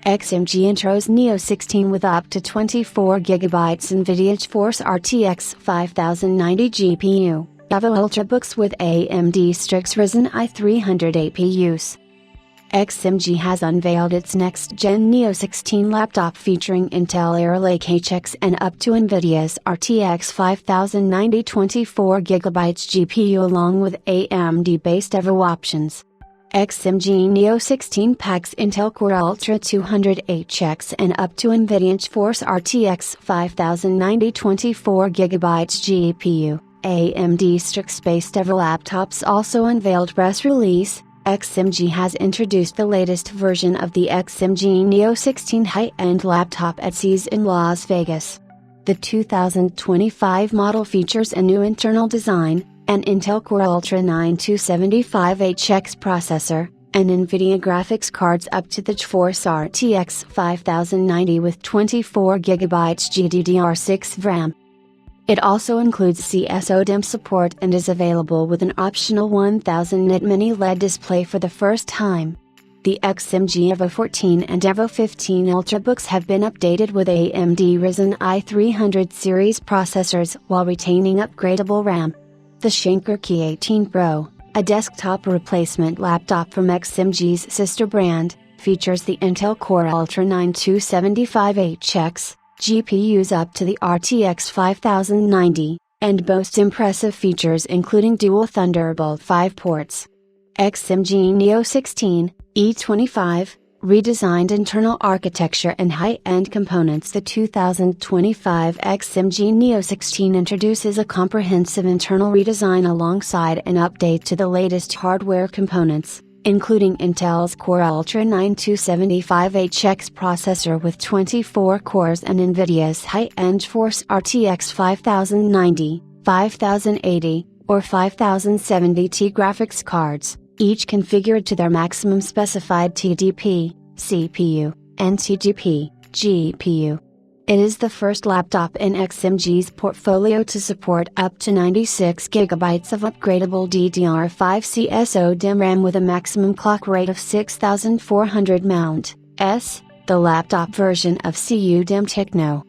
XMG intros Neo 16 with up to 24GB NVIDIA GeForce RTX 5090 GPU, EVO Ultrabooks with AMD Strix Ryzen i300 APUs. XMG has unveiled its next-gen Neo 16 laptop featuring Intel Arrow Lake HX and up to NVIDIA's RTX 5090 24GB GPU along with AMD-based EVO options. XMG Neo 16 packs Intel Core Ultra 200HX and up to NVIDIA GeForce RTX 5090 24GB GPU. AMD Strix-based EVO laptops also unveiled press release. XMG has introduced the latest version of the XMG Neo 16 high-end laptop at CES in Las Vegas. The 2025 model features a new internal design, an Intel Core Ultra 9275HX processor, and NVIDIA graphics cards up to the GeForce RTX 5090 with 24GB GDDR6 RAM. It also includes CSODIMM support and is available with an optional 1000-nit mini LED display for the first time. The XMG EVO 14 and EVO 15 Ultrabooks have been updated with AMD Ryzen i300 series processors while retaining upgradable RAM. The Shanker Key 18 Pro, a desktop replacement laptop from XMG's sister brand, features the Intel Core Ultra 9275HX, GPUs up to the RTX 5090, and boasts impressive features including dual Thunderbolt 5 ports. XMG Neo 16, E25, redesigned internal architecture and high-end components. The 2025 XMG Neo 16 introduces a comprehensive internal redesign alongside an update to the latest hardware components, including Intel's Core Ultra 9275HX processor with 24 cores and NVIDIA's high-end GeForce RTX 5090, 5080, or 5070 graphics cards, each configured to their maximum specified TDP, CPU, and TGP, GPU. It is the first laptop in XMG's portfolio to support up to 96GB of upgradable DDR5 CSODIMM RAM with a maximum clock rate of 6400 ms. The laptop version of CUDIMM Techno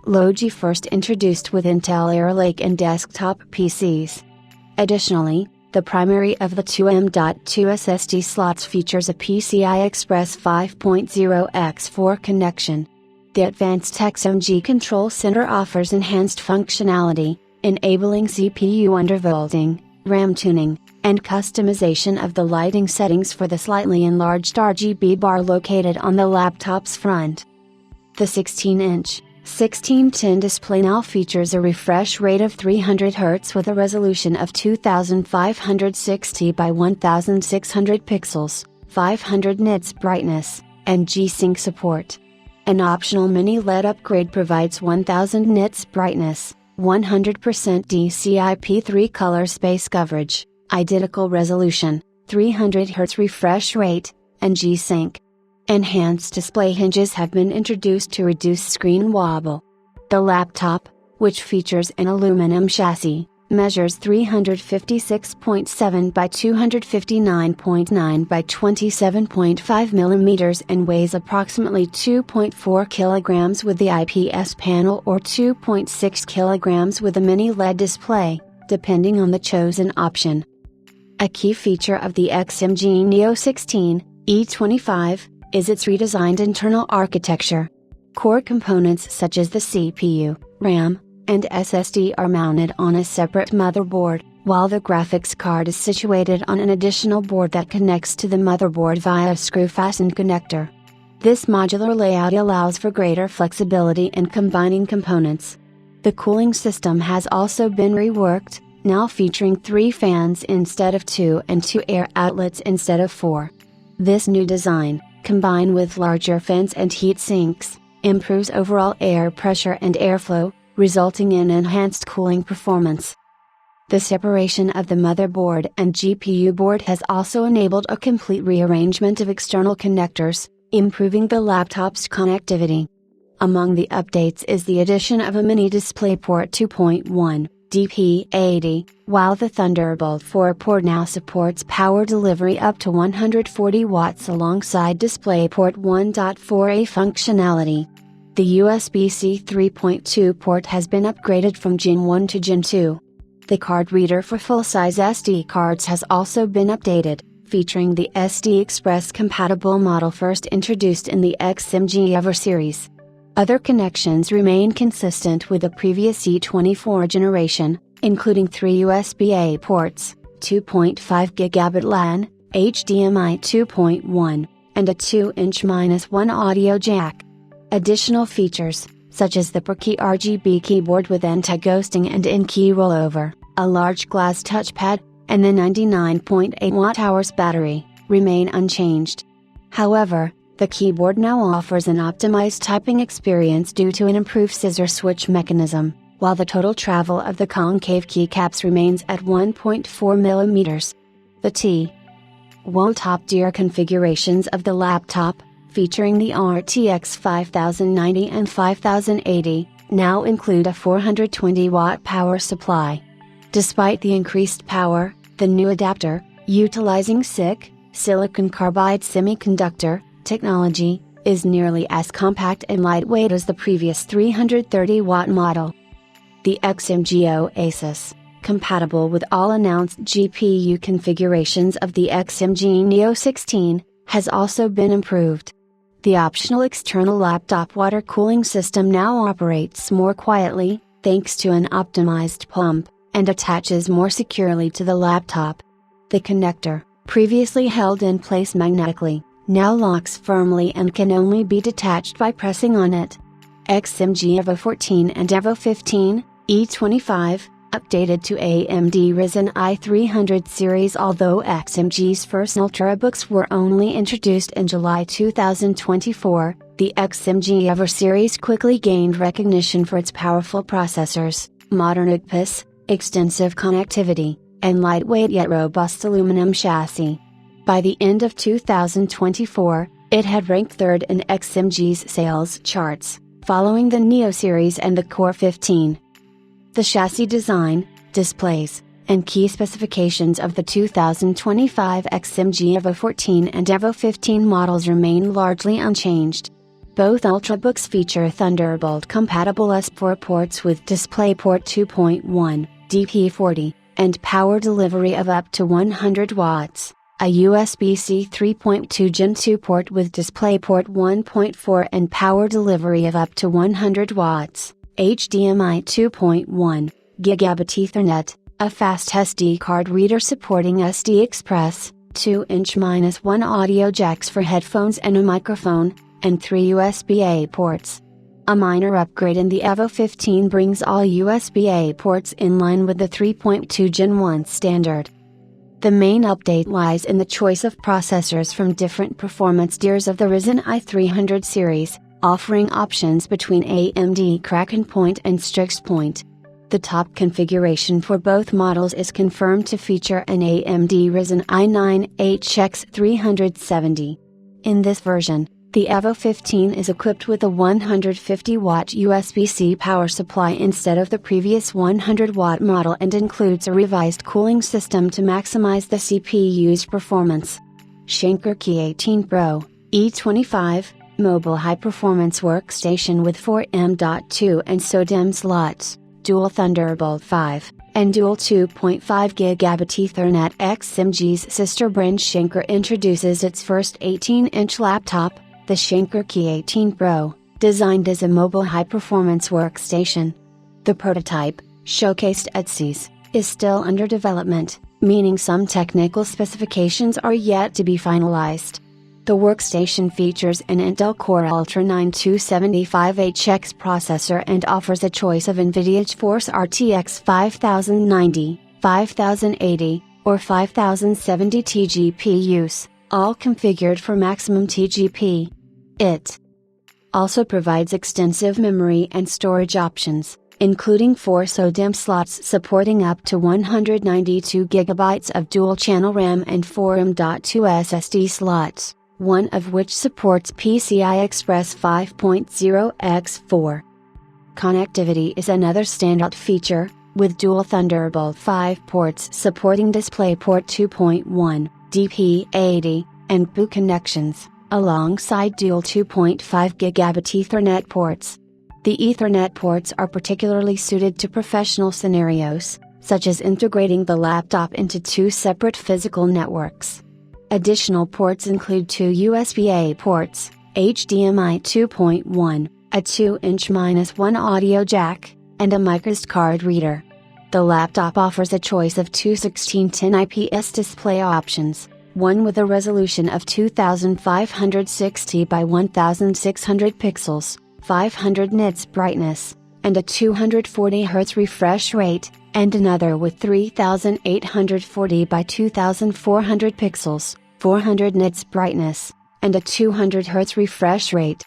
Logi first introduced with Intel Arrow Lake and desktop PCs. Additionally, the primary of the 2M.2 SSD slots features a PCI Express 5.0x4 connection. The advanced XMG Control Center offers enhanced functionality, enabling CPU undervolting, RAM tuning, and customization of the lighting settings for the slightly enlarged RGB bar located on the laptop's front. The 16-inch, 1610 display now features a refresh rate of 300 Hz with a resolution of 2560 by 1600 pixels, 500 nits brightness, and G-Sync support. An optional mini LED upgrade provides 1000 nits brightness, 100% DCI-P3 color space coverage, identical resolution, 300 Hz refresh rate, and G-Sync. Enhanced display hinges have been introduced to reduce screen wobble. The laptop, which features an aluminum chassis, measures 356.7 by 259.9 by 27.5 mm and weighs approximately 2.4 kg with the IPS panel or 2.6 kg with a mini LED display, depending on the chosen option. A key feature of the XMG Neo 16, E25, is its redesigned internal architecture. Core components such as the CPU, RAM, and SSD are mounted on a separate motherboard, while the graphics card is situated on an additional board that connects to the motherboard via a screw-fastened connector. This modular layout allows for greater flexibility in combining components. The cooling system has also been reworked, now featuring 3 fans instead of 2 and 2 air outlets instead of 4. This new design, combined with larger fans and heat sinks, improves overall air pressure and airflow, resulting in enhanced cooling performance. The separation of the motherboard and GPU board has also enabled a complete rearrangement of external connectors, improving the laptop's connectivity. Among the updates is the addition of a mini DisplayPort 2.1, DP80, while the Thunderbolt 4 port now supports power delivery up to 140 watts alongside DisplayPort 1.4a functionality. The USB-C 3.2 port has been upgraded from Gen 1 to Gen 2. The card reader for full-size SD cards has also been updated, featuring the SD Express compatible model first introduced in the XMG EVO series. Other connections remain consistent with the previous E24 generation, including 3 USB-A ports, 2.5 GB LAN, HDMI 2.1, and a 2" -1 audio jack. Additional features, such as the per-key RGB keyboard with anti-ghosting and in-key rollover, a large glass touchpad, and the 99.8 Wh battery, remain unchanged. However, the keyboard now offers an optimized typing experience due to an improved scissor switch mechanism, while the total travel of the concave keycaps remains at 1.4 mm. The T1 top-tier configurations of the laptop, featuring the RTX 5090 and 5080, now include a 420-watt power supply. Despite the increased power, the new adapter, utilizing SiC, silicon carbide semiconductor, technology, is nearly as compact and lightweight as the previous 330-watt model. The XMG Oasis, compatible with all announced GPU configurations of the XMG Neo 16, has also been improved. The optional external laptop water cooling system now operates more quietly, thanks to an optimized pump, and attaches more securely to the laptop. The connector, previously held in place magnetically, now locks firmly and can only be detached by pressing on it. XMG EVO 14 and EVO 15, E25, updated to AMD Ryzen i300 series. Although XMG's first Ultrabooks were only introduced in July 2024, the XMG EVO series quickly gained recognition for its powerful processors, modern IPS, extensive connectivity, and lightweight yet robust aluminum chassis. By the end of 2024, it had ranked third in XMG's sales charts, following the Neo series and the Core 15. The chassis design, displays, and key specifications of the 2025 XMG EVO 14 and EVO 15 models remain largely unchanged. Both Ultrabooks feature Thunderbolt-compatible S4 ports with DisplayPort 2.1, DP40, and power delivery of up to 100 watts. A USB-C 3.2 Gen 2 port with DisplayPort 1.4 and power delivery of up to 100 watts, HDMI 2.1, Gigabit Ethernet, a fast SD card reader supporting SD Express, 2" -1 audio jacks for headphones and a microphone, and 3 USB-A ports. A minor upgrade in the EVO 15 brings all USB-A ports in line with the 3.2 Gen 1 standard. The main update lies in the choice of processors from different performance tiers of the Ryzen i300 series, offering options between AMD Kraken Point and Strix Point. The top configuration for both models is confirmed to feature an AMD Ryzen i9 HX 370. In this version, the EVO 15 is equipped with a 150-watt USB-C power supply instead of the previous 100-watt model and includes a revised cooling system to maximize the CPU's performance. Shanker Key 18 Pro, E25, mobile high-performance workstation with 4 M.2 and SODIMM slots, dual Thunderbolt 5, and dual 2.5 Gigabit Ethernet. XMG's sister brand Shanker introduces its first 18-inch laptop, the Shanker Key 18 Pro, designed as a mobile high-performance workstation. The prototype, showcased at CES, is still under development, meaning some technical specifications are yet to be finalized. The workstation features an Intel Core Ultra 9 275HX processor and offers a choice of NVIDIA GeForce RTX 5090, 5080, or 5070 TGPUs, all configured for maximum TGP. It also provides extensive memory and storage options, including 4 SODIMM slots supporting up to 192 GB of dual-channel RAM and 4 M.2 SSD slots, one of which supports PCI Express 5.0 x 4. Connectivity is another standout feature, With dual Thunderbolt 5 ports supporting DisplayPort 2.1, DP80, and BLU connections, alongside dual 2.5 Gigabit Ethernet ports. The Ethernet ports are particularly suited to professional scenarios, such as integrating the laptop into two separate physical networks. Additional ports include two USB-A ports, HDMI 2.1, a 2-inch-1 audio jack, and a microSD card reader. The laptop offers a choice of two 16:10 IPS display options, one with a resolution of 2560 by 1600 pixels, 500 nits brightness, and a 240 Hz refresh rate, and another with 3840 by 2400 pixels, 400 nits brightness, and a 200 Hz refresh rate.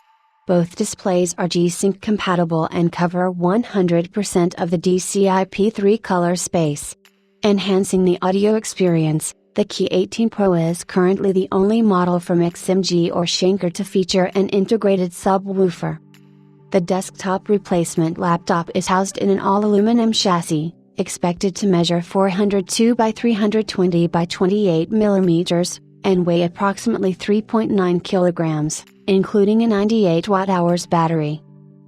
Both displays are G-Sync compatible and cover 100% of the DCI-P3 color space. Enhancing the audio experience, the Key 18 Pro is currently the only model from XMG or Shanker to feature an integrated subwoofer. The desktop replacement laptop is housed in an all-aluminum chassis, expected to measure 402 by 320 by 28 mm, and weigh approximately 3.9 kilograms, including a 98 watt-hours battery.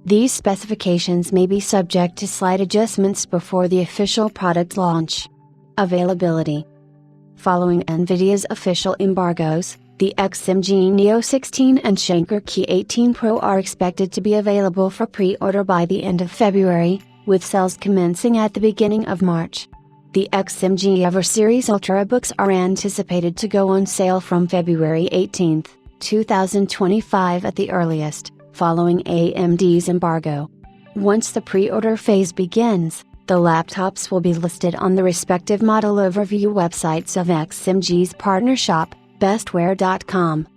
These specifications may be subject to slight adjustments before the official product launch. Availability. Following NVIDIA's official embargoes, the XMG Neo 16 and Shanker Key 18 Pro are expected to be available for pre-order by the end of February, with sales commencing at the beginning of March. The XMG EVO Series Ultrabooks are anticipated to go on sale from February 18, 2025 at the earliest, following AMD's embargo. Once the pre-order phase begins, the laptops will be listed on the respective model overview websites of XMG's partner shop, bestware.com.